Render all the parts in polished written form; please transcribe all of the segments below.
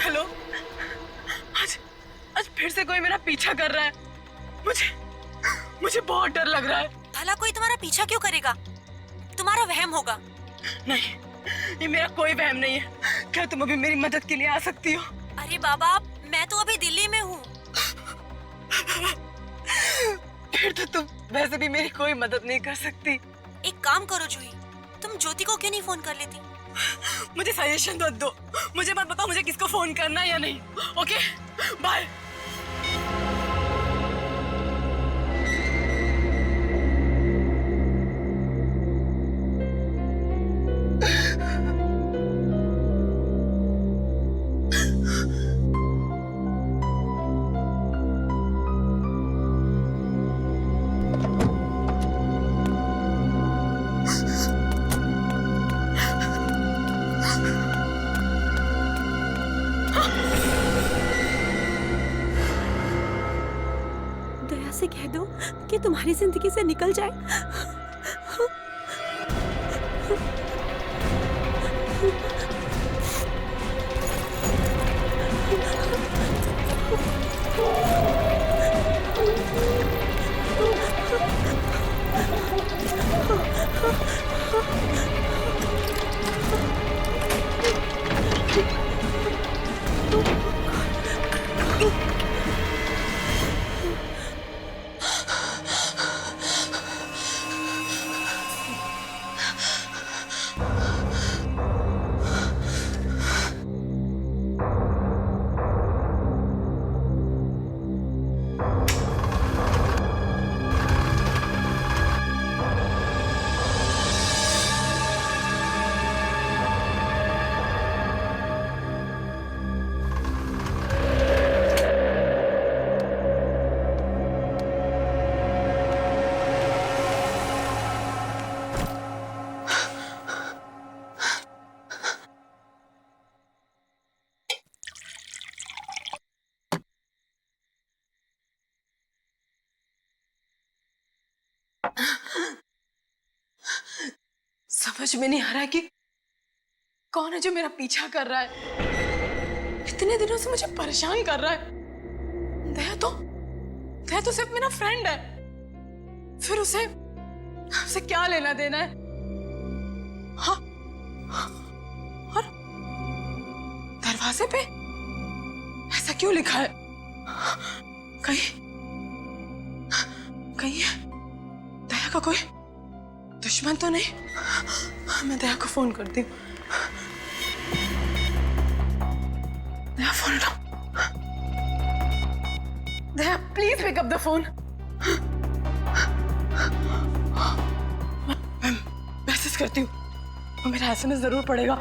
Hello, आज आज फिर से कोई मेरा पीछा कर रहा है। मुझे मुझे बहुत डर लग रहा है। भला कोई तुम्हारा पीछा क्यों करेगा? तुम्हारा वहम होगा। नहीं, ये मेरा कोई वहम नहीं है। क्या तुम अभी मेरी मदद के लिए आ सकती हो? अरे बाबा, मैं तो अभी दिल्ली में हूँ। फिर तो तुम वैसे भी मेरी कोई मदद नहीं कर सकती। एक काम करो जूही, तुम ज्योति को क्यों नहीं फोन कर लेती? मुझे सजेशन मत दो। मुझे मत बताओ मुझे किसको फोन करना है या नहीं। Okay, bye. दया से कह दो कि तुम्हारी जिंदगी से निकल जाए। समझ में नहीं आ रहा है कि कौन है जो मेरा पीछा कर रहा है। इतने दिनों से मुझे परेशान कर रहा है। दया तो सिर्फ मेरा फ्रेंड है। फिर उसे क्या लेना देना है? हाँ, और दरवाजे पे ऐसा क्यों लिखा है? कहीं दया का कोई दुश्मन तो नहीं? मैं दया को फोन करती हूँ। दया, फोन उठाओ। Daya, please pick up the phone. मैं मैसेज करती हूँ, वो मेरा एसएमएस जरूर पड़ेगा।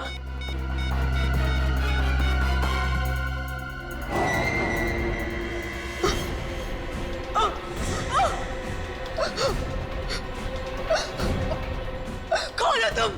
कौन है तुम?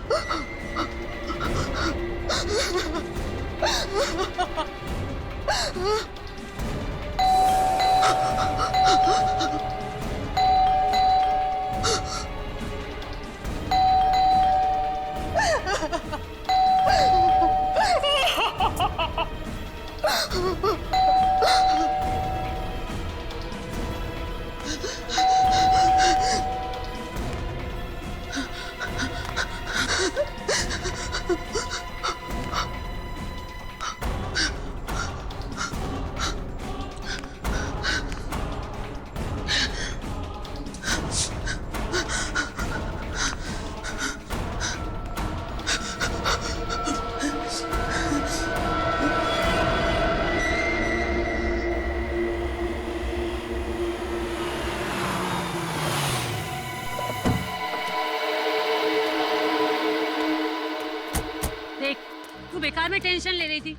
में टेंशन ले रही थी।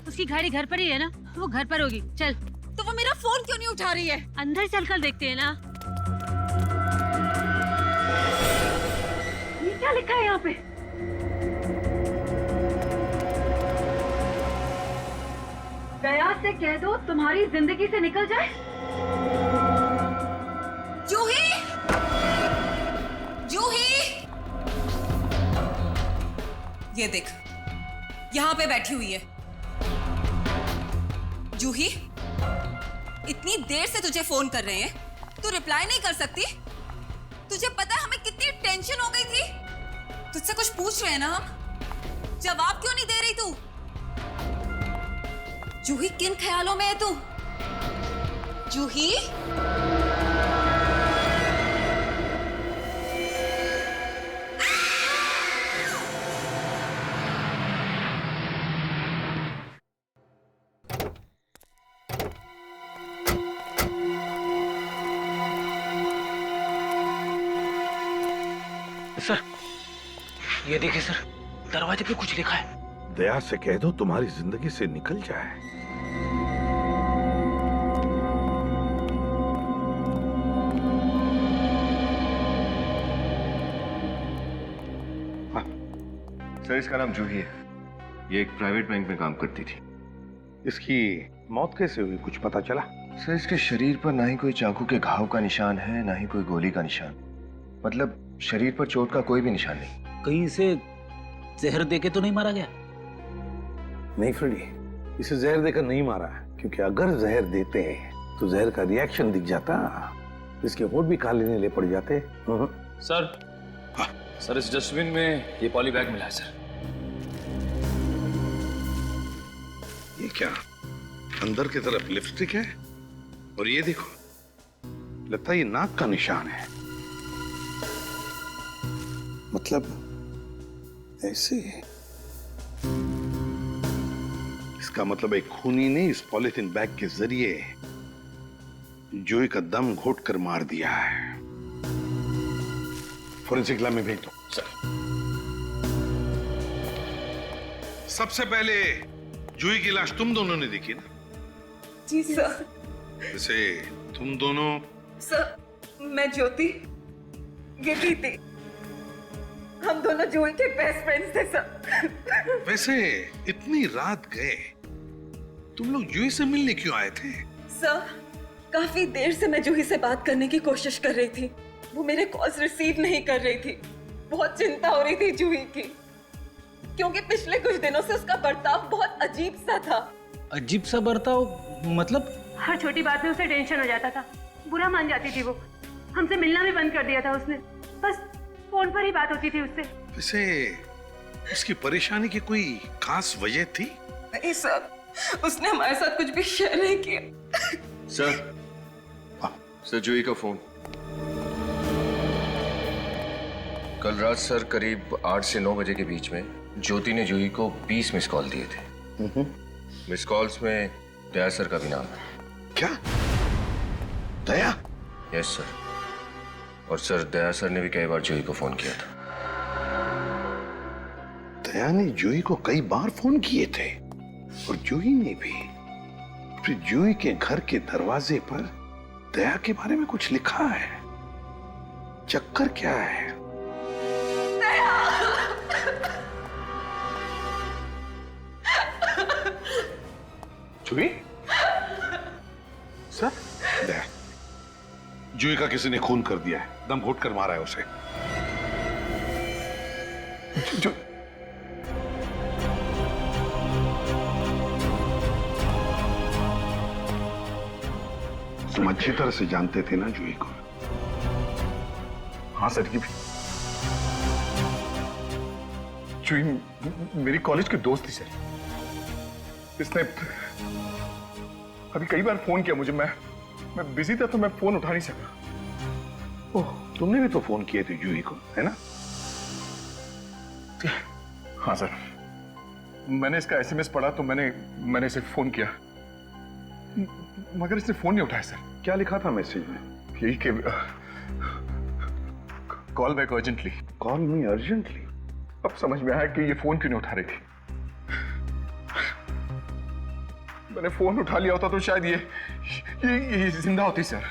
उसकी गाड़ी घर पर ही है ना, तो वो घर पर होगी। चल। तो वो मेरा फोन क्यों नहीं उठा रही है? अंदर चलकर देखते हैं ना। ये क्या लिखा है यहाँ पे? दया से कह दो तुम्हारी जिंदगी से निकल जाए। जूही! जूही! ये देख, यहाँ पे बैठी हुई है। जूही, इतनी देर से तुझे फोन कर रहे हैं, तू रिप्लाई नहीं कर सकती? तुझे पता है हमें कितनी टेंशन हो गई थी? तुझसे कुछ पूछ रहे हैं ना हम, जवाब क्यों नहीं दे रही तू? जूही, किन ख्यालों में है तू? जूही? सर, ये देखिए सर, दरवाजे पे कुछ लिखा है। दया से कह दो तुम्हारी जिंदगी से निकल जाए। सर, इसका नाम जूही है। ये एक प्राइवेट बैंक में काम करती थी। इसकी मौत कैसे हुई, कुछ पता चला? सर, इसके शरीर पर ना ही कोई चाकू के घाव का निशान है, ना ही कोई गोली का निशान। मतलब शरीर पर चोट का कोई भी निशान नहीं। कहीं से जहर देके तो नहीं मारा गया? नहीं फ्रेडी, इसे जहर देकर नहीं मारा, क्योंकि अगर जहर देते तो जहर का रिएक्शन दिख जाता, इसके होठ भी काले नीले पड़ जाते। सर, सर इस डस्टबिन में ये पॉली बैग मिला है सर। ये क्या, अंदर की तरफ लिपस्टिक है, और ये देखो, लगता है ये नाक का निशान है। मतलब ऐसे, इसका मतलब एक खूनी ने इस पॉलिथीन बैग के जरिए जूही का दम घोट कर मार दिया है। फोरेंसिक लैब में भेज दो। सर। सबसे पहले जूही की लाश तुम दोनों ने देखी ना? जी सर। वैसे तुम दोनों? सर, मैं ज्योति, ये प्रीति, हम दोनों जूही के बेस्ट फ्रेंड्स थे सर। वैसे इतनी रात गए, तुम लोग जूही से मिलने क्यों आए थे? सर, काफी देर से मैं जूही से बात करने की कोशिश कर रही थी। वो मेरे कॉल्स रिसीव नहीं कर रही थी। बहुत चिंता हो रही थी जूही की, क्योंकि पिछले कुछ दिनों से उसका बर्ताव बहुत अजीब सा था। अजीब सा बर्ताव मतलब? हर छोटी बात में उसे टेंशन हो जाता था, बुरा मान जाती थी वो। हमसे मिलना भी बंद कर दिया था उसने, बस फोन पर ही बात होती थी उससे। वैसे उसकी परेशानी की कोई खास वजह थी? नहीं सर, उसने हमारे साथ कुछ भी शेयर नहीं किया। सर, सर जूही का फोन। कल रात सर करीब 8 से 9 बजे के बीच में ज्योति ने जूही को 20 मिस कॉल दिए थे। मिस कॉल्स में दया सर का भी नाम है। क्या? दया? Yes sir. और सर, दया सर ने भी कई बार जूही को फोन किया था। दया ने जूही को कई बार फोन किए थे, और जूही ने भी। फिर जूही के घर के दरवाजे पर दया के बारे में कुछ लिखा है। चक्कर क्या है? जूही? सर? दया, जूही का किसी ने खून कर दिया है, दम घोट कर मारा है उसे। जो तुम अच्छी तरह से जानते थे ना जूही को? हाँ सर, ये भी जूही मेरी कॉलेज की दोस्त थी सर। इसने अभी कई बार फोन किया मुझे, मैं बिजी था तो मैं फोन उठा नहीं सका। ओह, तुमने भी तो फोन किए थे जूही को, है ना? हाँ सर, मैंने इसका एसएमएस पढ़ा तो मैंने इसे फोन किया, मगर इसने फोन नहीं उठाया सर। क्या लिखा था मैसेज में? यही कि कॉल बैक अर्जेंटली। कॉल मी अर्जेंटली? अब समझ में आया कि ये फोन क्यों नहीं उठा रही थी। मैंने फोन उठा लिया होता तो शायद ये जिंदा होती सर।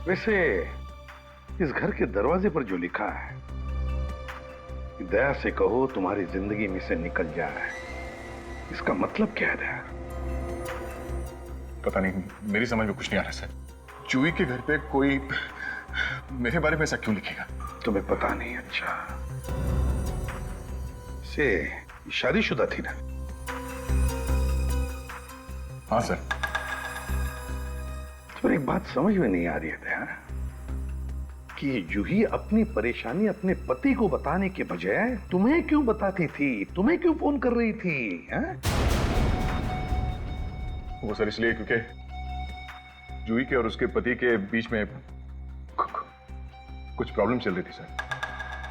वैसे इस घर के दरवाजे पर जो लिखा है कि दया से कहो तुम्हारी जिंदगी में से निकल जाए, इसका मतलब क्या है दया? पता नहीं, मेरी समझ में कुछ नहीं आ रहा सर। जूही के घर पे कोई मेरे बारे में ऐसा क्यों लिखेगा? तुम्हें पता नहीं? अच्छा, से शादीशुदा थी ना? हाँ सर। तो एक बात समझ में नहीं आ रही है दया कि जूही अपनी परेशानी अपने पति को बताने के बजाय तुम्हें क्यों बताती थी, तुम्हें क्यों फोन कर रही थी? हैं? वो सर इसलिए क्योंकि जूही के और उसके पति के बीच में कुछ प्रॉब्लम चल रही थी सर।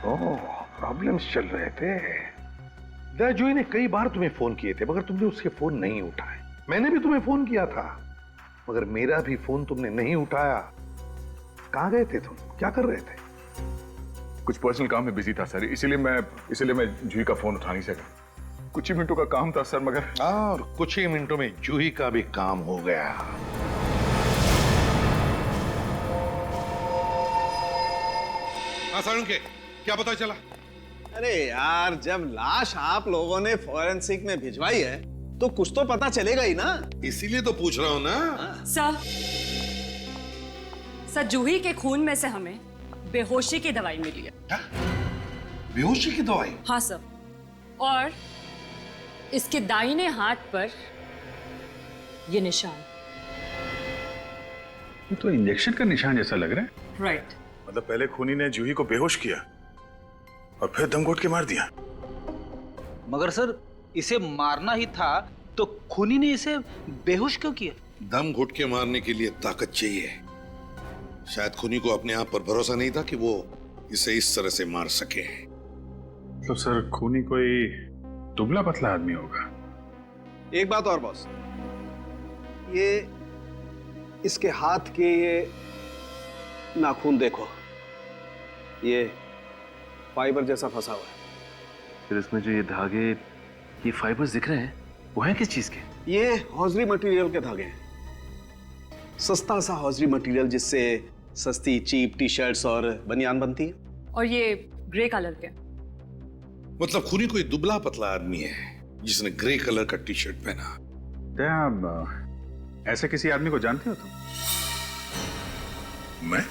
ओह, प्रॉब्लम्स चल रहे थे। दया, जूही ने कई बार तुम्हें फोन किए थे मगर तुमने उसके फोन नहीं उठाए। मैंने भी तुम्हें फोन किया था मगर मेरा भी फोन तुमने नहीं उठाया। कहां गए थे तुम? क्या कर रहे थे? कुछ पर्सनल काम में बिजी था सर, इसीलिए मैं जूही का फोन उठा नहीं सका। कुछ ही मिनटों का काम था सर, मगर और कुछ ही मिनटों में जूही का भी काम हो गया। सारुण के क्या पता चला? अरे यार, जब लाश आप लोगों ने फॉरेंसिक में भिजवाई है तो कुछ तो पता चलेगा ही ना। इसीलिए तो पूछ रहा हूं ना। सर जूही के खून में से हमें बेहोशी की दवाई मिली है। क्या? बेहोशी की दवाई? हाँ सर, और इसके दाहिने हाथ पर ये निशान। ये तो इंजेक्शन का निशान जैसा लग रहा है। राइट। मतलब पहले खूनी ने जूही को बेहोश किया और फिर दम घोट के मार दिया। मगर सर इसे मारना ही था तो खूनी ने इसे बेहोश क्यों किया? दम घुट के मारने के लिए ताकत चाहिए। शायद खूनी को अपने आप पर भरोसा नहीं था कि वो इसे इस तरह से मार सके। तो सर खूनी कोई दुबला पतला आदमी होगा। एक बात और बॉस, ये इसके हाथ के ये नाखून देखो, ये फाइबर जैसा फंसा हुआ है। फिर इसमें जो ये धागे, ये फाइबर्स दिख रहे हैं, वो हैं किस चीज के? ये हौजरी मटेरियल के धागे हैं। सस्ता सा हौजरी मटेरियल जिससे सस्ती चीप टी शर्ट्स और बनियान बनती है। और ये ग्रे कलर के। मतलब खूनी कोई दुबला पतला आदमी है जिसने ग्रे कलर का टी शर्ट पहना। दया, ऐसे किसी आदमी को जानते हो तुम? मैं?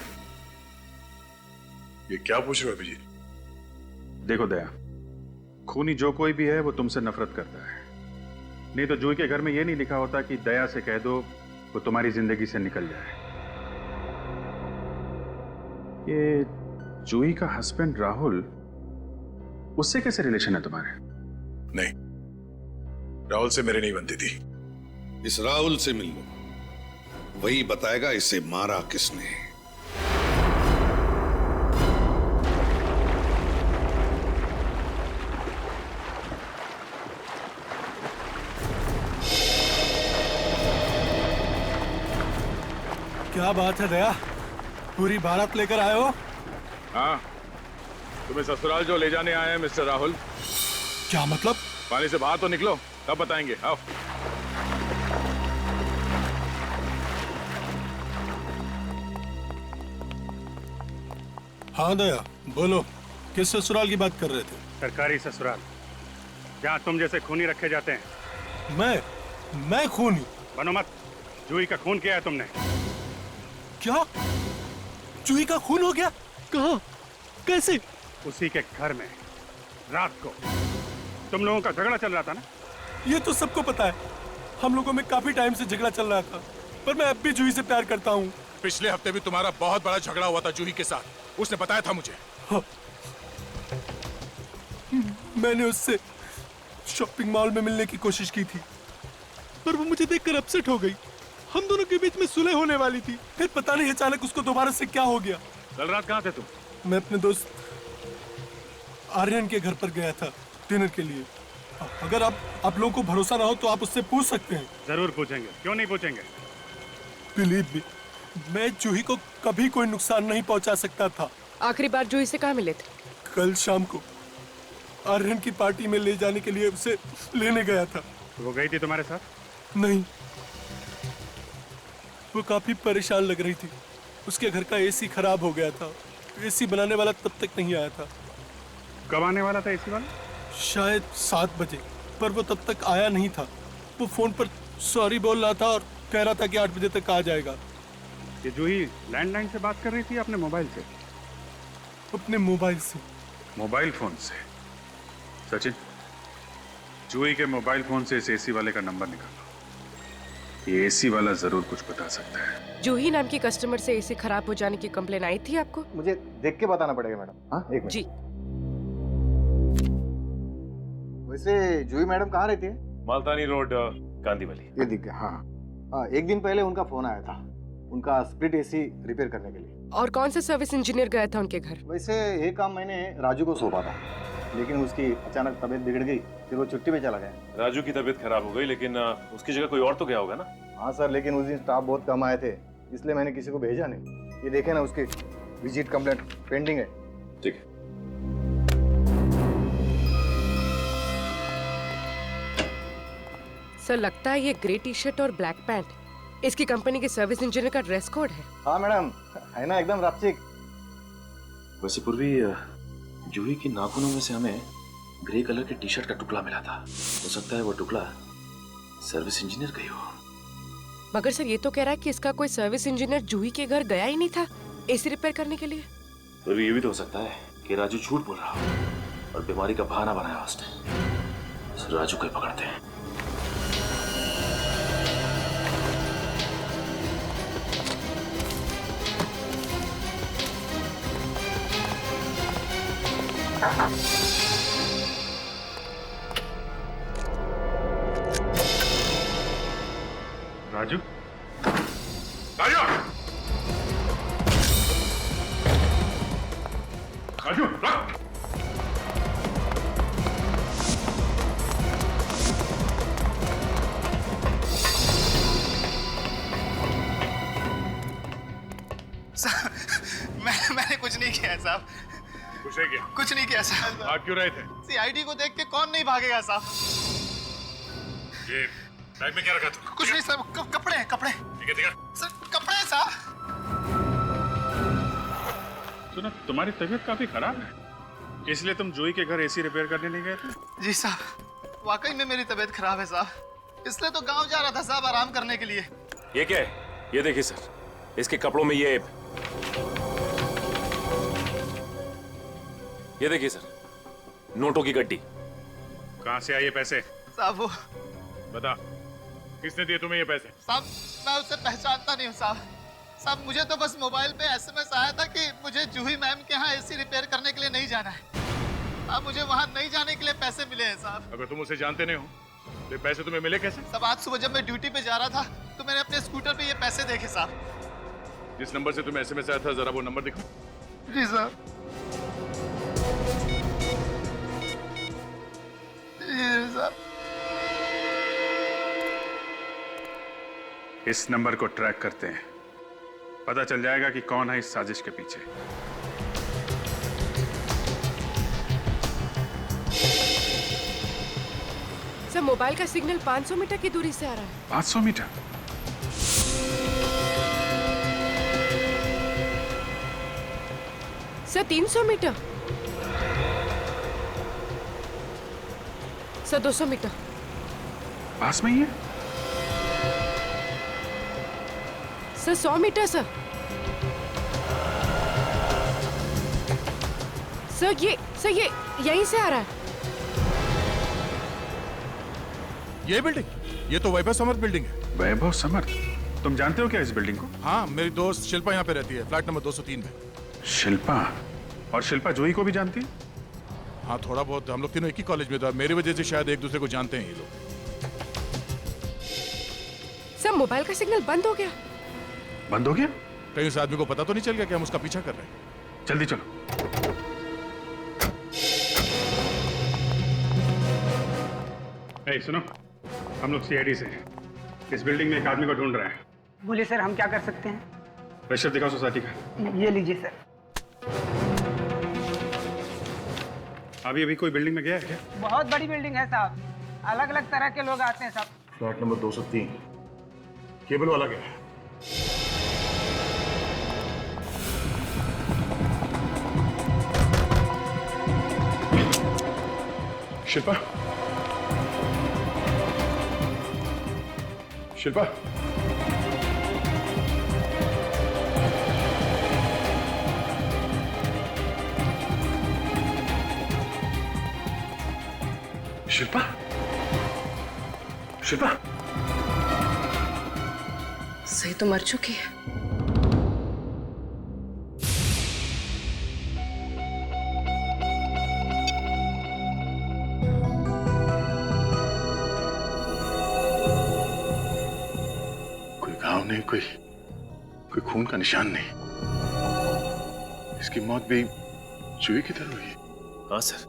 ये क्या पूछ रहे हो अभिजीत? देखो दया, खूनी जो कोई भी है वो तुमसे नफरत करता है। नहीं तो जूही के घर में ये नहीं लिखा होता कि दया से कह दो वो तुम्हारी जिंदगी से निकल जाए। ये जूही का हस्बैंड राहुल, उससे कैसे रिलेशन है तुम्हारे? नहीं, राहुल से मेरे नहीं बनती थी। इस राहुल से मिल लो, वही बताएगा इसे मारा किसने। क्या बात है दया, पूरी बारात लेकर आए हो? हाँ, तुम्हें ससुराल जो ले जाने आए हैं मिस्टर राहुल। क्या मतलब? पानी से बाहर तो निकलो, तब बताएंगे। आओ। हाँ दया, बोलो, किस ससुराल की बात कर रहे थे? सरकारी ससुराल, जहाँ तुम जैसे खूनी रखे जाते हैं। मैं खूनी? बनो मत, जूही का खून किया है तुमने। क्या? जूही का खून हो गया? कहाँ? कैसे? उसी के घर में रात को तुम लोगों का झगड़ा चल रहा था ना? ये तो सबको पता है, हम लोगों में काफी टाइम से झगड़ा चल रहा था, पर मैं अब भी जूही से प्यार करता हूँ। पिछले हफ्ते भी तुम्हारा बहुत बड़ा झगड़ा हुआ था जूही के साथ, उसने बताया था मुझे। हाँ। मैंने उससे शॉपिंग मॉल में मिलने की कोशिश की थी, पर वो मुझे देखकर अपसेट हो गई। हम दोनों के बीच में सुलह होने वाली थी, फिर पता नहीं अचानक उसको दोबारा से क्या हो गया। कल रात कहाँ थे तुम? मैं अपने दोस्त आर्यन के घर पर गया था डिनर के लिए। अगर आप लोगों को भरोसा ना हो तो आप उससे पूछ सकते हैं। जरूर पूछेंगे, क्यों नहीं पूछेंगे। बिलीव मी, मैं जूही को कभी कोई नुकसान नहीं पहुंचा सकता था। आखिरी बार जूही से कहाँ मिले थे? कल शाम को आर्यन की पार्टी में ले जाने के लिए उसे लेने गया था। वो गई थी तुम्हारे साथ? नहीं, वो काफी परेशान लग रही थी। उसके घर का एसी खराब हो गया था। एसी बनाने वाला तब तक नहीं आया था। कब आने वाला था एसी वाला? शायद 7 बजे, पर वो तब तक आया नहीं था। वो फोन पर सॉरी बोल रहा था और कह रहा था कि 8 बजे तक आ जाएगा। ये जूही लैंडलाइन से बात कर रही थी अपने मोबाइल से? अपने मोबाइल से। मोबाइल फोन से? सचिन, जूही के मोबाइल फोन से इस एसी वाले का नंबर निकालो। ये एसी वाला जरूर कुछ बता सकता है। जूही नाम की कस्टमर से एसी खराब हो जाने की कंप्लेन आई थी आपको? मुझे देख के बताना पड़ेगा मैडम। हाँ, एक मिनट। जी। वैसे जूही मैडम कहाँ रहती है? मालतानी रोड, गांधीवाली। ये दिख गया। हाँ हाँ, एक दिन पहले उनका फोन आया था, उनका स्प्लिट एसी रिपेयर करने के लिए। और कौन सा सर्विस इंजीनियर गया था उनके घर? वैसे ये काम मैंने राजू को सौंपा था, लेकिन उसकी अचानक तबीयत बिगड़ गई, फिर वो छुट्टी पे चला गया। राजू की तबीयत खराब हो गई, लेकिन उसकी जगह कोई और तो गया होगा ना? हाँ सर, लेकिन उस दिन स्टाफ बहुत कम आए थे, इसलिए मैंने किसी को भेजा नहीं। ये देखे ना, उसकी विजिट कंप्लेंट पेंडिंग है। ठीक है। सर, लगता है ये ग्रे टी शर्ट और ब्लैक पैंट इसकी कंपनी के सर्विस इंजीनियर का ड्रेस कोड है। हाँ मैडम, है ना एकदम रापचिक। वैसे पूर्वी, जूही की नाखूनों में से हमें ग्रे कलर के टी शर्ट का टुकड़ा मिला था। हो सकता है वो टुकड़ा सर्विस इंजीनियर का ही हो। मगर सर, ये तो कह रहा है कि इसका कोई सर्विस इंजीनियर जूही के घर गया ही नहीं था एसी रिपेयर करने के लिए। पूर्वी, ये भी तो हो सकता है कि राजू झूठ बोल रहा हो और बीमारी का बहाना बनाया उसने। राजू को ही पकड़ते हैं। राजू, राजू, राजू, रख। मैंने कुछ नहीं किया है साहब। कुछ नहीं किया? कुछ नहीं किया साहब। भाग क्यों रहे थे? सीआईडी को देख के कौन नहीं भागेगा साहब। ये बैग में क्या रखा तू? कुछ नहीं साहब, कपड़े हैं, कपड़े। ठीक है, ठीक है। सर, कपड़े हैं साहब। सुना, तुम्हारी तबीयत काफी खराब है, इसलिए तुम जूही के घर एसी रिपेयर करने नहीं गए थे? जी साहब, वाकई में मेरी तबीयत खराब है साहब, इसलिए तो गांव जा रहा था साहब आराम करने के लिए। ये क्या है? ये देखिए सर, इसके कपड़ों में ये देखिए सर, नोटों की गड्डी। कहाँ से आए ये पैसे? साहब वो बता, किसने दिए तुम्हें ये पैसे? साहब, मैं उसे पहचानता नहीं हूँ साहब। साहब, मुझे तो बस मोबाइल पे एसएमएस आया था कि मुझे जूही मैम के यहाँ एसी रिपेयर करने के लिए नहीं जाना है। साहब, मुझे वहाँ नहीं जाने के लिए पैसे मिले हैं साहब। अगर तुम उसे जानते नहीं हो तो पैसे तुम्हें मिले कैसे? साहब, आज सुबह जब मैं ड्यूटी पे जा रहा था तो मैंने अपने स्कूटर पे ये पैसे देखे साहब। जिस नंबर से तुम्हें एसएमएस आया था, जरा वो नंबर दिखाओ। जी साहब। इस नंबर को ट्रैक करते हैं, पता चल जाएगा कि कौन है इस साजिश के पीछे। सर, मोबाइल का सिग्नल 500 मीटर की दूरी से आ रहा है। 500 metre? Sir, 300 metre. Sir, 200 metre. पास में ही है? Sir, 100 metre sir. सर, ये यहीं से आ रहा है। ये बिल्डिंग, ये तो वैभव समर्थ बिल्डिंग है। वैभव समर्थ? तुम जानते हो क्या इस बिल्डिंग को? हाँ, मेरी दोस्त शिल्पा यहाँ पे रहती है, फ्लैट नंबर 203 में। शिल्पा? और शिल्पा जूही को भी जानती है? हाँ, थोड़ा बहुत। हम लोग तीनों एक ही कॉलेज में थे, मेरी वजह से शायद एक दूसरे को जानते हैं ये लोग। सर, मोबाइल का सिग्नल बंद हो गया। बंद हो गया? कहीं उस आदमी को पता तो नहीं चल गया कि हम उसका पीछा कर रहे हैं? जल्दी चलो। सुनो, हम लोग सीआईडी से हैं। इस बिल्डिंग में एक आदमी को ढूंढ रहे हैं। बोलिए सर, हम क्या कर सकते हैं? रजिस्टर दिखाओ सोसाइटी का। ये लीजिए सर। अभी अभी कोई बिल्डिंग में गया है क्या? बहुत बड़ी बिल्डिंग है साहब, अलग अलग तरह के लोग आते हैं सब। फ्लैट नंबर 203, केबल वाला गया है। शिल्पा, शिल्पा, शिल्पा, शिल्पा, सही तो मर चुकी है। कोई घाव नहीं, कोई खून का निशान नहीं। इसकी मौत भी जूही की तरह हुई। हाँ सर,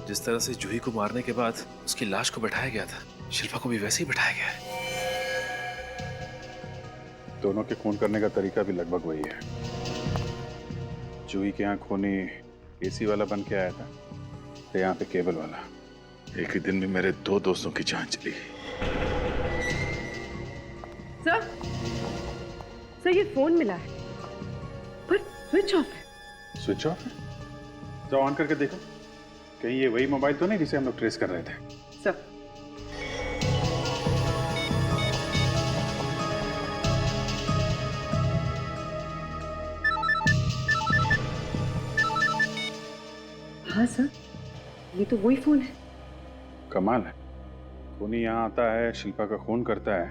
जिस तरह से जूही को मारने के बाद उसकी लाश को बैठाया गया था, शिल्पा को भी वैसे ही बैठाया गया है। दोनों के खून करने का तरीका भी लगभग वही है। जूही के यहाँ खूनी एसी वाला बन के आया था, तो यहाँ पे केबल वाला। एक ही दिन में मेरे 2 दोस्तों की जान चली। सर ये फोन मिला है पर स्विच ऑफ है। स्विच ऑफ है? जाओ ऑन करके देखो, कहीं ये वही मोबाइल तो नहीं जिसे हम लोग ट्रेस कर रहे थे। सर हाँ सर, ये तो वही फोन है। कमाल है, खूनी यहाँ आता है, शिल्पा का खून करता है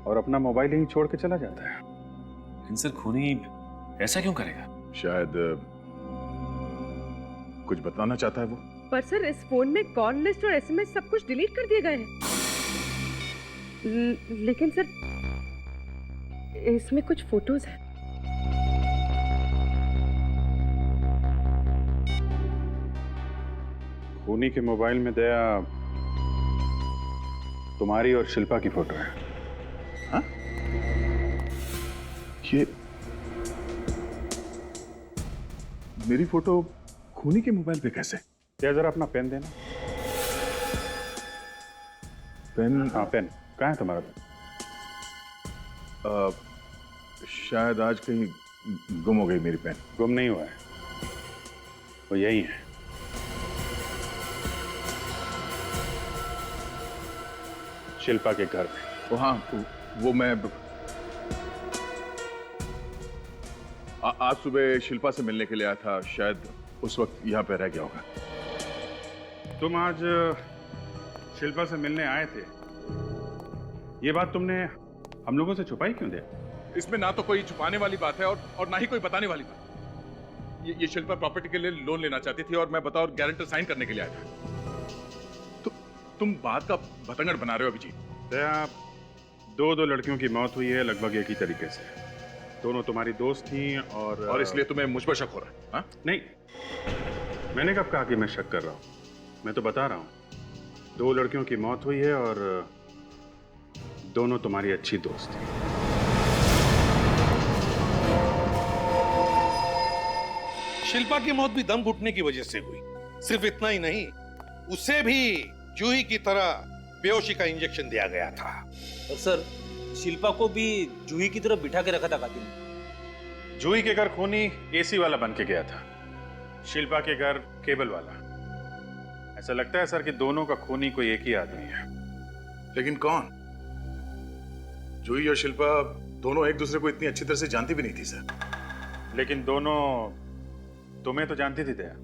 और अपना मोबाइल यहीं छोड़ के चला जाता है। लेकिन सर खूनी ऐसा क्यों करेगा? शायद कुछ बताना चाहता है वो। पर सर इस फोन में कॉल लिस्ट और एसएमएस सब कुछ डिलीट कर दिए गए हैं। लेकिन सर इसमें कुछ फोटोज हैं। खूनी के मोबाइल में दया तुम्हारी और शिल्पा की फोटो है। हाँ? ये मेरी फोटो खूनी के मोबाइल पे कैसे? क्या जरा अपना पेन देना। पेन? हाँ पेन कहाँ है तुम्हारा पेन? शायद आज कहीं गुम हो गई मेरी पेन। गुम नहीं हुआ है, वो यही है। शिल्पा के घर में। वो हाँ, वो मैं आज सुबह शिल्पा से मिलने के लिए आया था, शायद उस वक्त यहाँ पे रह गया होगा। तुम आज शिल्पा से मिलने आए थे, ये बात तुमने हम लोगों से छुपाई क्यों दे? इसमें ना तो कोई छुपाने वाली बात है और ना ही कोई बताने वाली बात। ये शिल्पा प्रॉपर्टी के लिए लोन लेना चाहती थी और मैं बतौर गारंटर साइन करने के लिए आया था। तुम बात का बतंगड़ बना रहे हो अभिजीत। दया, दो लड़कियों की मौत हुई है लगभग एक ही तरीके से। दोनों तुम्हारी दोस्त थी और इसलिए तुम्हें मुझ पर शक हो रहा है? हाँ? नहीं, मैंने कब कहा कि मैं शक कर रहा हूं? मैं तो बता रहा हूं, 2 लड़कियों की मौत हुई है और दोनों तुम्हारी अच्छी दोस्त थी। शिल्पा की मौत भी दम घुटने की वजह से हुई। सिर्फ इतना ही नहीं, उसे भी जूही की तरह बेहोशी का इंजेक्शन दिया गया था। और सर शिल्पा को भी जूही की तरफ बिठा के रखा था कातिल ने। जूही के घर खूनी एसी वाला बन के गया था, शिल्पा के घर केबल वाला। ऐसा लगता है सर कि दोनों का खूनी कोई एक ही आदमी है। लेकिन कौन? जूही और शिल्पा दोनों एक दूसरे को इतनी अच्छी तरह से जानती भी नहीं थी सर। लेकिन दोनों तुम्हें तो जानती थी दया।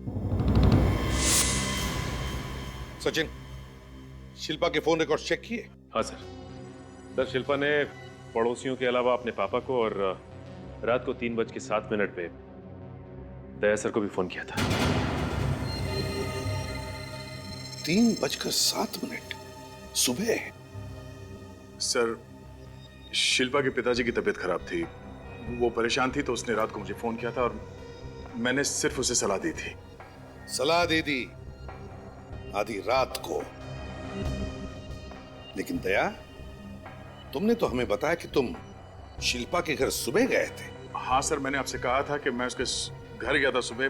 सचिन, शिल्पा के फोन रिकॉर्ड चेक किए? हाँ सर। सर शिल्पा ने पड़ोसियों के अलावा अपने पापा को और रात को 3:07 पे दया सर को भी फोन किया था। 3:07 सुबह? सर शिल्पा के पिताजी की तबीयत खराब थी, वो परेशान थी, तो उसने रात को मुझे फोन किया था और मैंने सिर्फ उसे सलाह दी थी। सलाह दे दी आधी रात को। लेकिन दया, तुमने तो हमें बताया कि तुम शिल्पा के घर सुबह गए थे। हाँ सर, मैंने आपसे कहा था कि मैं उसके घर गया था सुबह,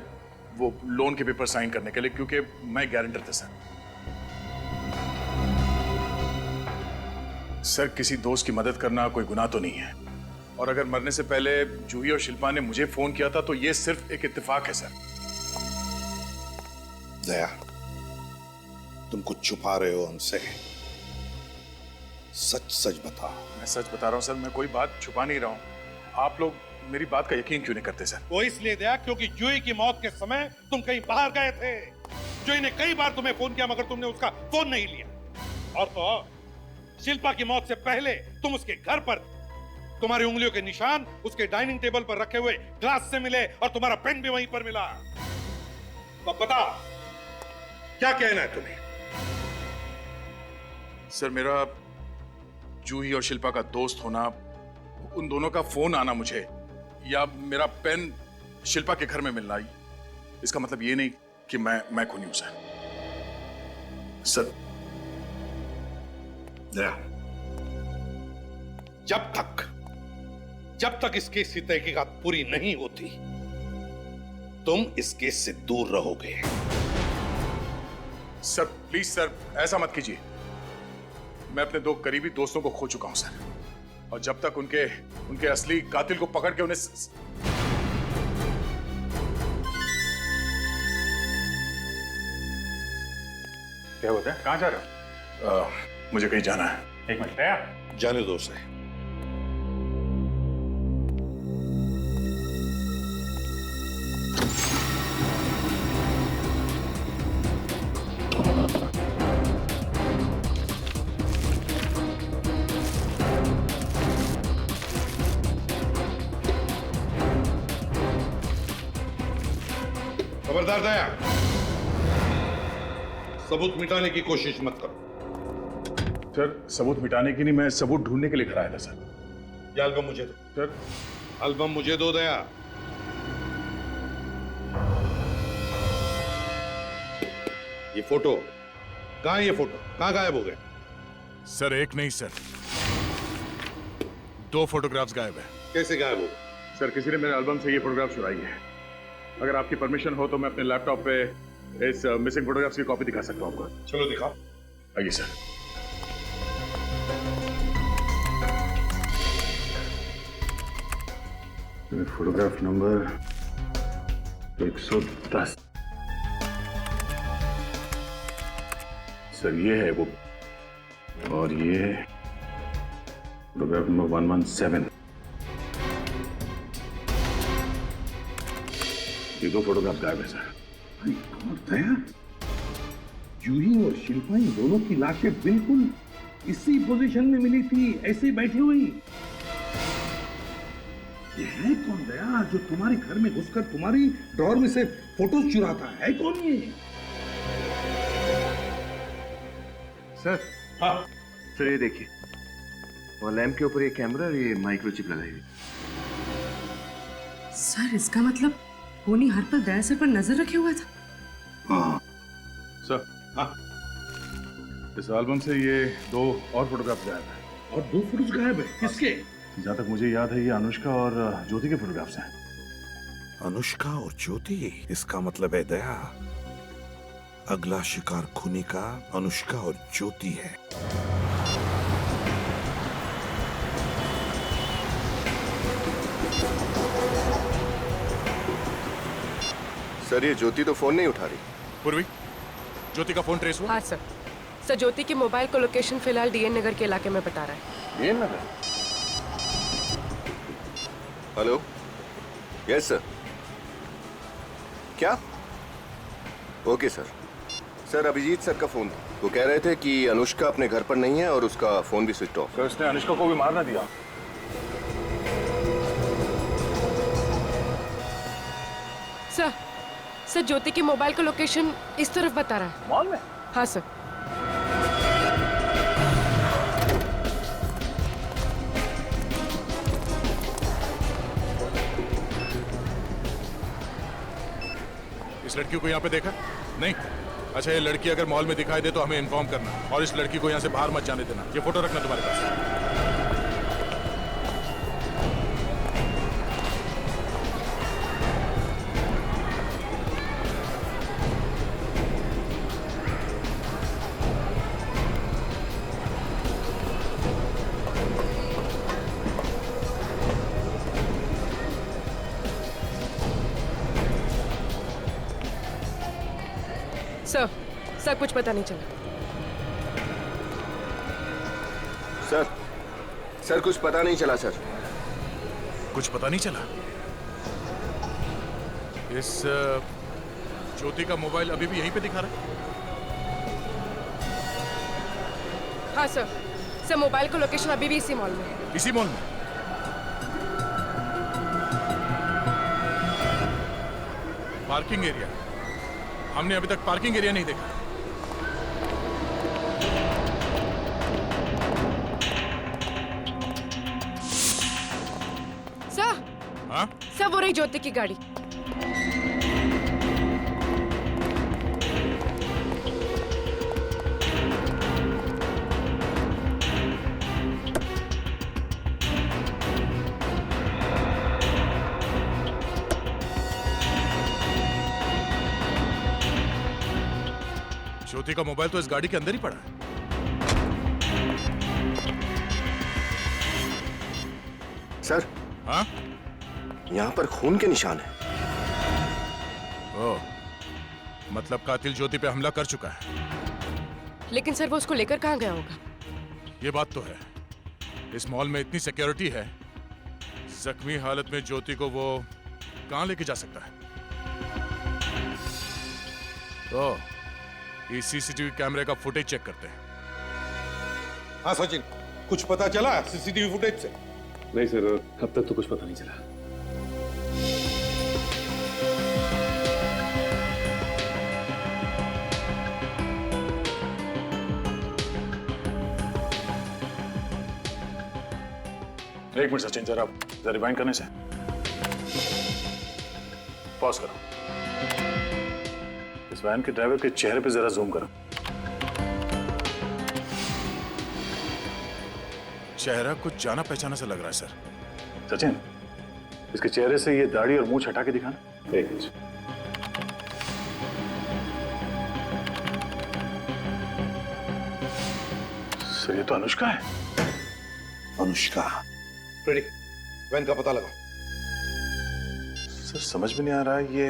वो लोन के पेपर साइन करने के लिए, क्योंकि मैं गारंटर था सर। सर, किसी दोस्त की मदद करना कोई गुनाह तो नहीं है, और अगर मरने से पहले जूही और शिल्पा ने मुझे फोन किया था तो ये सिर्फ एक इत्तेफाक है सर। दया, तुम कुछ छुपा रहे हो हमसे। सच सच बताओ। मैं सच बता रहा हूँ सर, मैं कोई बात छुपा नहीं रहा हूँ। आप लोग मेरी बात का यकीन क्यों नहीं करते सर? वो इसलिए दया क्योंकि जूही की मौत के समय तुम कहीं बाहर गए थे। जूही ने कई बार तुम्हें फोन किया मगर तुमने उसका फोन नहीं लिया। और तो शिल्पा की मौत से पहले तुम उसके घर पर, तुम्हारी उंगलियों के निशान उसके डाइनिंग टेबल पर रखे हुए ग्लास से मिले और तुम्हारा पेन भी वहीं पर मिला। तो बताओ क्या कहना है तुम्हें? सर, मेरा जूही और शिल्पा का दोस्त होना, उन दोनों का फोन आना मुझे, या मेरा पेन शिल्पा के घर में मिलना, इसका मतलब ये नहीं कि मैं खूनी हूं सर। दया, जब तक इस केस की तहकीकात पूरी नहीं होती तुम इस केस से दूर रहोगे। सर प्लीज सर, ऐसा मत कीजिए। मैं अपने 2 करीबी दोस्तों को खो चुका हूं सर, और जब तक उनके असली कातिल को पकड़ के उन्हें क्या होता है? कहां जा रहे हो? मुझे कहीं जाना है। एक मिनट, जाने दो उसे। खबरदार दया, सबूत मिटाने की कोशिश मत करो। सर, सबूत मिटाने की नहीं, मैं सबूत ढूंढने के लिए घर आया था सर। ये एल्बम मुझे दो। सर, एल्बम मुझे दो दया। ये फोटो कहां है? ये फोटो कहां गायब हो गए? सर, एक नहीं सर, 2 फोटोग्राफ्स गायब है। कैसे गायब हो? सर, किसी ने मेरे एल्बम से ये फोटोग्राफ चुराई है। अगर आपकी परमिशन हो तो मैं अपने लैपटॉप पे इस मिसिंग फोटोग्राफ्स की कॉपी दिखा सकता हूं आपको। चलो दिखाओ। आइए सर। Photograph number 110। सर, ये है वो, और ये फोटोग्राफ नंबर 117। ये 2 फोटोग्राफ गायब है सर। दया, जूही और शिल्पा इन दोनों की लाशें बिल्कुल इसी पोजीशन में मिली थी, ऐसे बैठी हुई। ये है कौन दया जो तुम्हारे घर में घुसकर तुम्हारी ड्रॉर में से फोटोज चुराता है? कौन ये? सर, हाँ सर, ये देखिए, और लैंप के ऊपर ये कैमरा और ये माइक्रोचिप लगाई हुई। सर, इसका मतलब खूनी हर पल दया सर पर नजर रखे हुआ था। हाँ सर, हाँ, इस एल्बम से ये 2 और फोटोग्राफ गायब है। और 2 फोटोज गायब है? किसके? जहां तक मुझे याद है ये अनुष्का और ज्योति के फोटोग्राफ्स हैं। अनुष्का और ज्योति? इसका मतलब है दया, अगला शिकार खूनी का अनुष्का और ज्योति है। सर, ये ज्योति तो फोन नहीं उठा रही। पूर्वी, ज्योति का फोन ट्रेस हुआ? हाँ सर। सर, ज्योति की मोबाइल को लोकेशन फिलहाल डीएन नगर के इलाके में बता रहा है। DN Nagar? Hello, yes sir. क्या? Okay sir. Sir, Abhijit sir का फोन था, वो कह रहे थे कि अनुष्का अपने घर पर नहीं है और उसका फोन भी स्विच ऑफ। सर, उसने अनुष्का को भी मारना दिया। सर, ज्योति की मोबाइल का लोकेशन इस तरफ बता रहा है। मॉल में? हाँ सर। इस लड़की को यहाँ पे देखा? नहीं? अच्छा, ये लड़की अगर मॉल में दिखाई दे तो हमें इन्फॉर्म करना, और इस लड़की को यहाँ से बाहर मत जाने देना। ये फोटो रखना तुम्हारे पास। सर कुछ पता नहीं चला। सर कुछ पता नहीं चला सर। कुछ पता नहीं चला? इस ज्योति का मोबाइल अभी भी यहीं पे दिखा रहा है? हाँ सर मोबाइल का लोकेशन अभी भी इसी मॉल में है। इसी मॉल में? Parking area? हमने अभी तक पार्किंग एरिया नहीं देखा। सर हाँ? सर वो रही ज्योति की गाड़ी। ज्योति का मोबाइल तो इस गाड़ी के अंदर ही पड़ा है। सर हाँ? यहाँ पर खून के निशान है। ओह, मतलब कातिल ज्योति पे हमला कर चुका है। लेकिन सर वो उसको लेकर कहाँ गया होगा? ये बात तो है, इस मॉल में इतनी सिक्योरिटी है, जख्मी हालत में ज्योति को वो कहाँ लेके जा सकता है? ओह, ये सीसीटीवी कैमरे का फुटेज चेक करते हैं। हाँ सचिन, कुछ पता चला सीसीटीवी फुटेज से? नहीं सर, अब तक तो कुछ पता नहीं चला। एक मिनट सचिन, जरा रिवाइंड करने से पॉज करो। इस वैन के ड्राइवर के चेहरे पे जरा जूम करो। चेहरा कुछ जाना पहचाना सा लग रहा है सर। सचिन, इसके चेहरे से ये दाढ़ी और मूंछ हटा के दिखाना। एक मिनट। सर ये तो अनुष्का है। अनुष्का? रेडी, वैन का पता लगाओ। सर समझ में नहीं आ रहा ये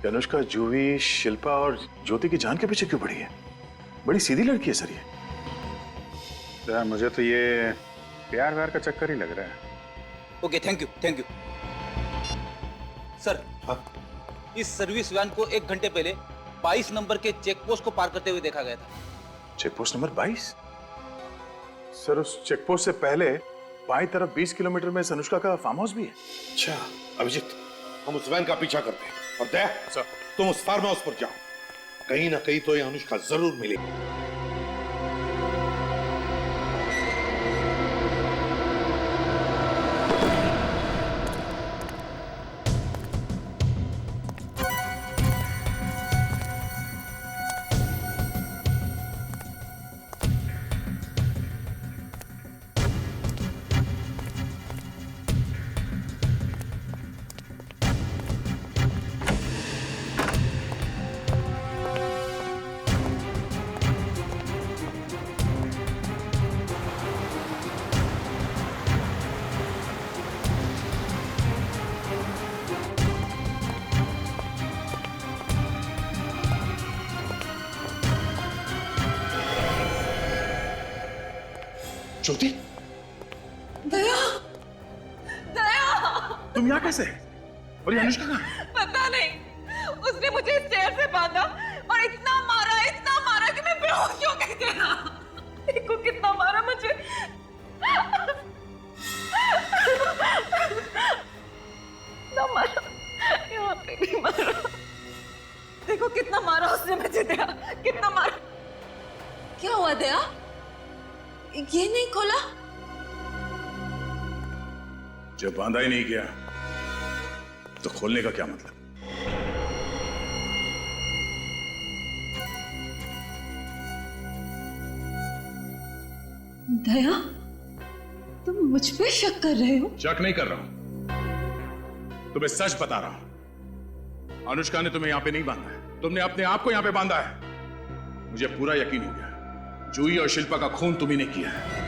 अनुष्का जूही, शिल्पा और ज्योति की जान के पीछे क्यों पड़ी है? बड़ी सीधी लड़की है सर ये। यार मुझे तो ये प्यार व्यार का चक्कर ही लग रहा है। Okay, thank you. सर इस सर्विस वैन को 1 घंटे पहले 22 नंबर के चेक पोस्ट को पार करते हुए देखा गया था। चेक पोस्ट नंबर 22? सर उस चेक पोस्ट से पहले बाईं तरफ 20 किलोमीटर में इस अनुष्का का फार्म हाउस भी है। अच्छा अभिजीत, हम उस वैन का पीछा करते हैं और दया सर तुम उस फार्म हाउस पर जाओ, कहीं ना कहीं तो ये अनुष्का जरूर मिलेगी। ज्योति, दया, तुम यहाँ कैसे? और ये अनुष्का कहाँ? पता नहीं, उसने मुझे इस चेयर से बांधा और इतना मारा कि मैं बेहोश हो गई थी। देखो कितना मारा मुझे। ना मारा, यहाँ पे भी मारा। देखो कितना मारा उसने मुझे, दया, कितना मारा। क्या हुआ दया? ये नहीं खोला? जब बांधा ही नहीं किया तो खोलने का क्या मतलब? दया, तुम मुझ पे शक कर रहे हो? शक नहीं कर रहा हूं, तुम्हें सच बता रहा हूं। अनुष्का ने तुम्हें यहां पे नहीं बांधा है, तुमने अपने आप को यहां पे बांधा है। मुझे पूरा यकीन हो गया, जूही और शिल्पा का खून तुम्ही ने किया है।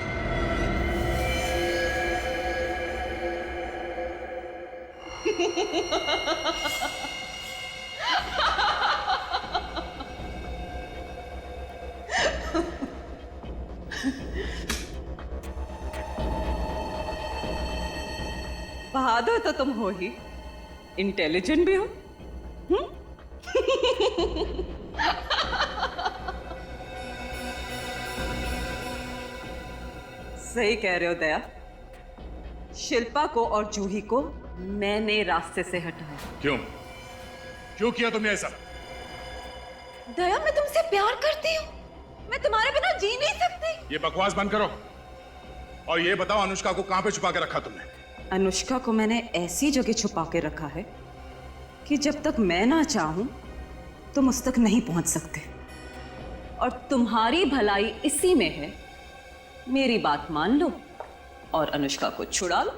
बहादुर तो तुम हो ही, इंटेलिजेंट भी हो। सही कह रहे हो दया। शिल्पा को और जूही को मैंने रास्ते से हटाया। क्यों क्यों किया तुमने ऐसा? दया, मैं तुमसे प्यार करती हूँ, मैं तुम्हारे बिना जी नहीं सकती। ये बकवास बंद करो और ये बताओ अनुष्का को कहां पे छुपा के रखा तुमने? अनुष्का को मैंने ऐसी जगह छुपा के रखा है कि जब तक मैं ना चाहूं तुम उस तक नहीं पहुंच सकते। और तुम्हारी भलाई इसी में है, मेरी बात मान लो और अनुष्का को छुड़ा लो।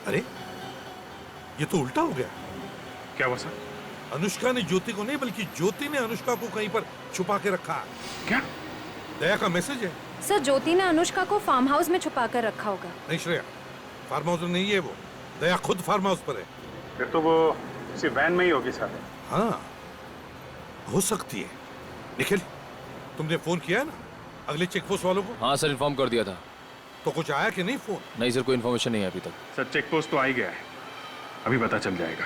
अरे ये तो उल्टा हो गया। क्या हुआ सर? अनुष्का ने ज्योति को नहीं बल्कि ज्योति ने अनुष्का को कहीं पर छुपा के रखा। क्या? दया का मैसेज है। सर ज्योति ने अनुष्का को फार्म हाउस में छुपा कर रखा होगा। नहीं श्रेया, फार्म हाउस में नहीं है वो, दया खुद फार्म हाउस पर है। फिर तो वो किसी वैन में ही होगी सर। हाँ हो सकती है। निखिल, तुमने फोन किया है ना अगले चेक पोस्ट वालों को? हाँ सर, इन्फॉर्म कर दिया था। तो कुछ आया कि नहीं फोन? नहीं सर, कोई इन्फॉर्मेशन नहीं है अभी तक। सर चेक पोस्ट तो आ ही गया है, अभी पता चल जाएगा।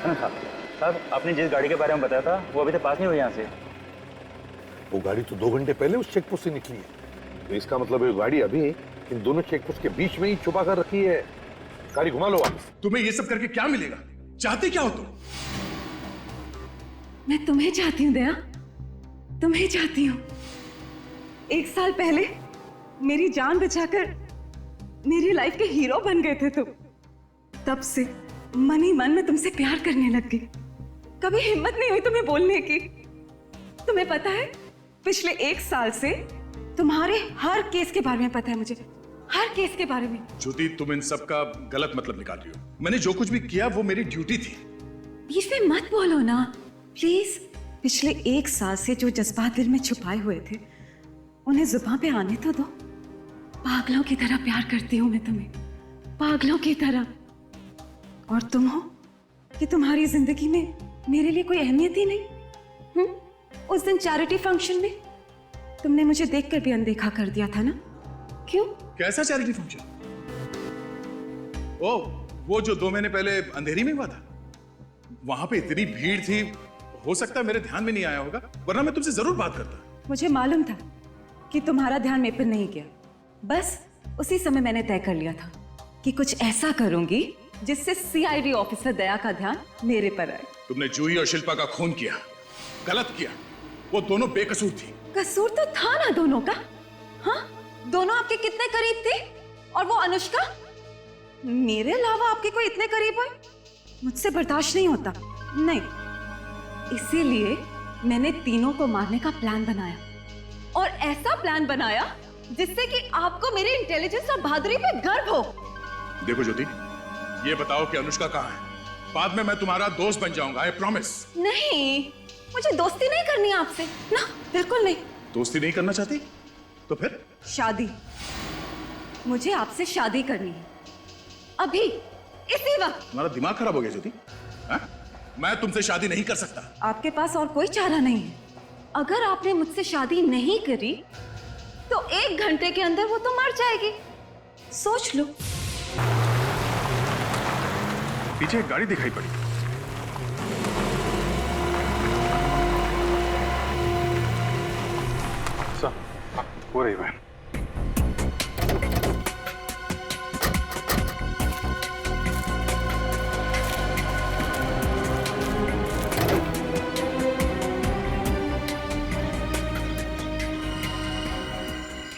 साहब आपने जिस गाड़ी के बारे में बताया था वो अभी तक पास नहीं हुई यहाँ से। वो गाड़ी तो 2 घंटे पहले उस चेक पोस्ट से निकली है, तो इसका मतलब है गाड़ी अभी इन दोनों चेक पोस्ट के बीच में ही छुपा कर रखी है। गाड़ी घुमा लो वापस। तुम्हें ये सब करके क्या मिलेगा? चाहते क्या हो तुम? मैं तुम्हें चाहती हूँ दया, तुम्हें चाहती हूँ। 1 साल पहले मेरी जान बचाकर मेरी लाइफ के हीरो बन गए थे तुम। तब से मन ही मन में तुमसे प्यार करने लग गई। कभी हिम्मत नहीं हुई तुम्हें बोलने की। तुम्हें पता है पिछले 1 साल से तुम्हारे हर केस के बारे में पता है मुझे, हर केस के बारे में। ज्योति, तुम इन सब का गलत मतलब निकाल रही हो। मैंने जो कुछ भी किया वो मेरी ड्यूटी थी। बीच में मत बोलो ना प्लीज। पिछले 1 साल से जो जज्बात दिल में छुपाए हुए थे उन्हें जुबान पे आने तो दो। पागलों की तरह प्यार करती हूँ मैं तुम्हें, पागलों की तरह। और तुम हो कि तुम्हारी जिंदगी में मेरे लिए कोई अहमियत ही नहीं। उस दिन चैरिटी फंक्शन में तुमने मुझे देखकर भी अनदेखा कर दिया था ना? क्यों? कैसा चैरिटी फंक्शन? ओ, वो जो 2 महीने पहले अंधेरी में हुआ था। वहां पे इतनी भीड़ थी, हो सकता है मेरे ध्यान में नहीं आया होगा, वरना मैं तुमसे जरूर बात करता। मुझे मालूम था कि तुम्हारा ध्यान मेरे पर नहीं गया। बस उसी समय मैंने तय कर लिया था कि कुछ ऐसा करूंगी जिससे सीआईडी ऑफिसर दया का ध्यान मेरे पर आए। तुमने जूही और शिल्पा का खून किया, गलत किया। वो दोनों बेकसूर थी। कसूर तो था ना दोनों का। हाँ, दोनों आपके कितने करीब थे? और वो अनुष्का मेरे अलावा आपके कोई इतने करीब है? मुझसे बर्दाश्त नहीं होता। नहीं, इसीलिए मैंने तीनों को मारने का प्लान बनाया। और ऐसा प्लान बनाया जिससे कि आपको मेरे इंटेलिजेंस और बहादुरी पे गर्व हो। देखो ज्योति, ये बताओ कि अनुष्का कहाँ है? बाद में मैं तुम्हारा दोस्त बन जाऊंगा, आई प्रॉमिस। नहीं, मुझे दोस्ती नहीं करनी है आपसे ना, बिल्कुल नहीं। दोस्ती नहीं करना चाहती? तो फिर? शादी। मुझे आपसे शादी करनी है, अभी, इसी वक्त। तुम्हारा दिमाग खराब हो गया ज्योति? मैं तुमसे शादी नहीं कर सकता। आपके पास और कोई चारा नहीं है। अगर आपने मुझसे शादी नहीं करी तो 1 घंटे के अंदर वो तो मर जाएगी। सोच लो। पीछे एक गाड़ी दिखाई पड़ी। हो रही वैन।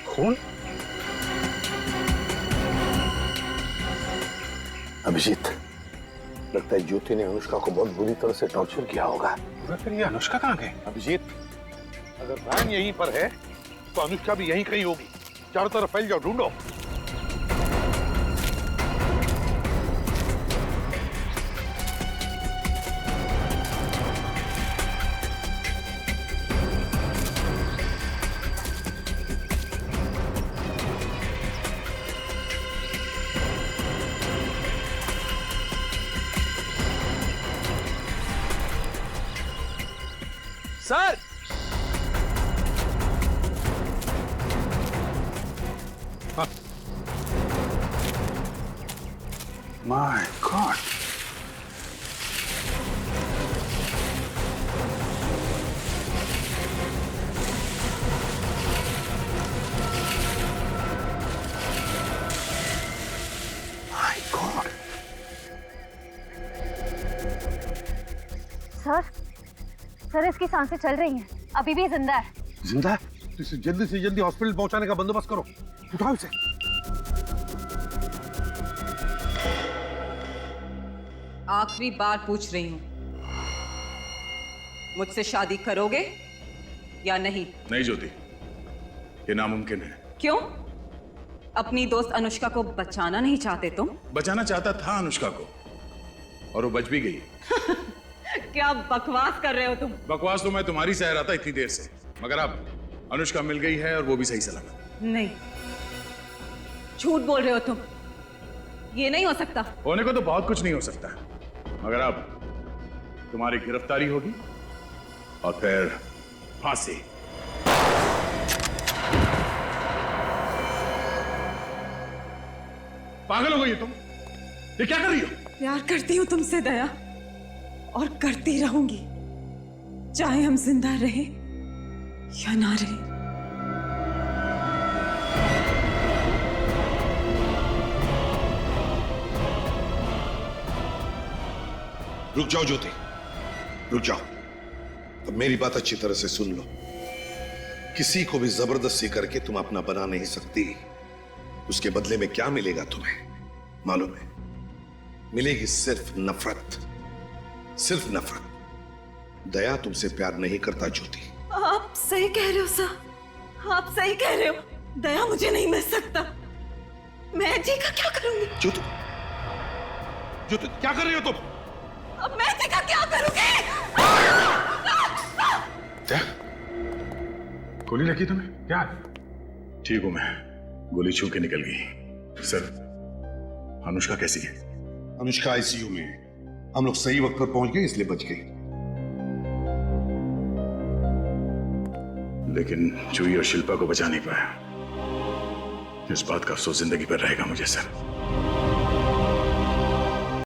खून? अभिजीत, लगता है ज्योति ने अनुष्का को बहुत बुरी तरह से टॉर्चर किया होगा। फिर ये अनुष्का कहाँ गए? अभिजीत, अगर वैन यहीं पर है तो अनुष्का भी यहीं कहीं होगी। चारों तरफ फैल जाओ, ढूंढो। सर माय गॉड, सर इसकी सांसें चल रही हैं, अभी भी जिंदा है। जिंदा है? तो इसे जल्दी से जल्दी हॉस्पिटल पहुंचाने का बंदोबस्त करो। उठाओ इसे। आखिरी बार पूछ रही हूं, मुझसे शादी करोगे या नहीं? नहीं ज्योति, ये नामुमकिन है। क्यों? अपनी दोस्त अनुष्का को बचाना नहीं चाहते तुम? बचाना चाहता था अनुष्का को, और वो बच भी गई। क्या बकवास कर रहे हो तुम? बकवास तो मैं तुम्हारी सह रहा था इतनी देर से, मगर अब अनुष्का मिल गई है और वो भी सही सलामत। नहीं, झूठ बोल रहे हो तुम। ये नहीं हो सकता। होने को तो बहुत कुछ नहीं हो सकता, मगर अब तुम्हारी गिरफ्तारी होगी और फिर फांसी। पागल हो गई तुम? ये क्या कर रही हो? प्यार करती हूँ तुमसे दया, और करती रहूंगी, चाहे हम जिंदा रहे या ना रहे। रुक जाओ ज्योति, रुक जाओ। अब मेरी बात अच्छी तरह से सुन लो। किसी को भी जबरदस्ती करके तुम अपना बना नहीं सकती। उसके बदले में क्या मिलेगा तुम्हें मालूम है? मिलेगी सिर्फ नफरत, सिर्फ नफरत। दया तुमसे प्यार नहीं करता ज्योति। आप सही कह रहे हो सर, आप सही कह रहे हो। दया मुझे नहीं मिल सकता। मैं जी का क्या करूंगी? ज्योति, ज्योति क्या कर रही हो तुम? अब मैं जी का क्या करूंगी? क्या गोली लगी तुम्हें? क्या? ठीक हूं मैं, गोली छू के निकल गई। सर, अनुष्का कैसी है? अनुष्का आईसीयू में है। हम लोग सही वक्त पर पहुंच गए इसलिए बच गई। लेकिन जूही और शिल्पा को बचा नहीं पाया। इस बात का अफसोस जिंदगी भर रहेगा मुझे सर।